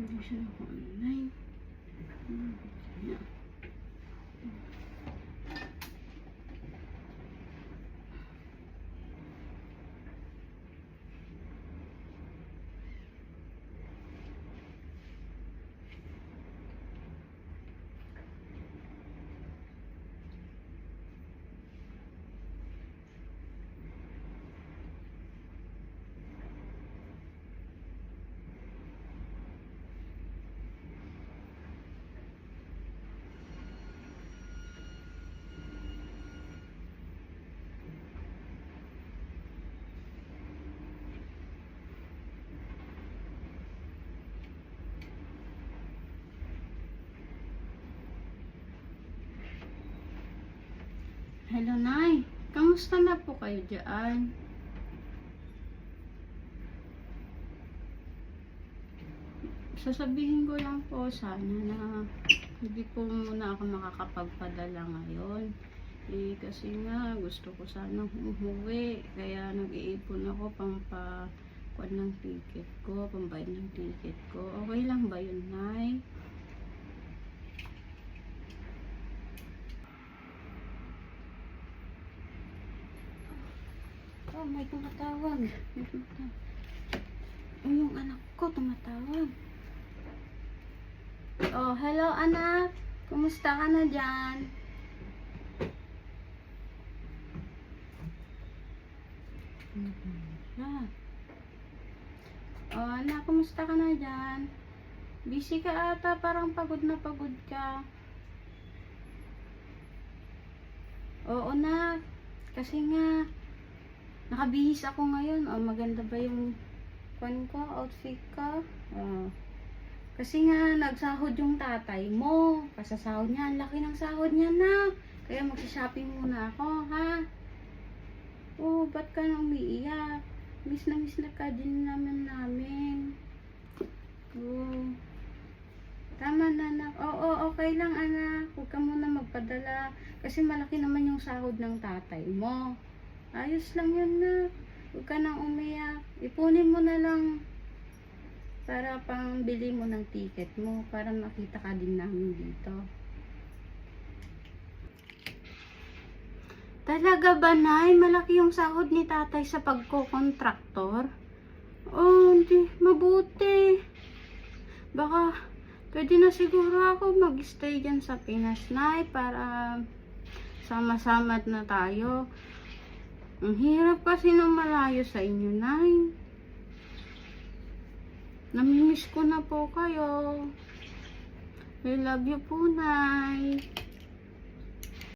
Hindi siya online. Yeah. Hello, Nay. Kamusta na po kayo dyan? Sasabihin ko lang po sana na hindi po muna ako makakapagpadala ngayon. Kasi nga gusto ko sanang umuwi. Kaya nag-iipon ako pampakuan ng ticket ko, pambayad ng ticket ko. Okay lang ba yun, Nay? Oh, may tumatawag. May tumatawag. Oh, yung anak ko tumatawag. Oh, hello anak. Kumusta ka na dyan? Oh, anak, kumusta ka na dyan? Busy ka ata, parang pagod na pagod ka. Oo na, kasi nga nakabihis ako ngayon. Oh, maganda ba yung outfit ko? Oh. Kasi nga nagsahod yung tatay mo. Kasasahod niya, ang laki ng sahod niya na. Kaya magsha-shopping muna ako, ha? Oh, ba't ka na umiiyak? Miss na ka din namin. Oh. Tama na, anak. Oo, okay lang, anak. Huwag ka muna magpadala. Kasi malaki naman yung sahod ng tatay mo. Ayos lang yun, na. Huwag ka nang umiyak. Ipunin mo na lang para pang bili mo ng ticket mo. Para makita ka din namin dito. Talaga ba, Nay? Malaki yung sahod ni tatay sa pagko-kontraktor? Oh, hindi. Mabuti. Baka pwede na siguro ako mag-stay dyan sa Pinas, Nay. Para sama-sama na tayo. Ang hirap kasi nang malayo sa inyo, Nay. Namimiss ko na po kayo. I love you po, Nay.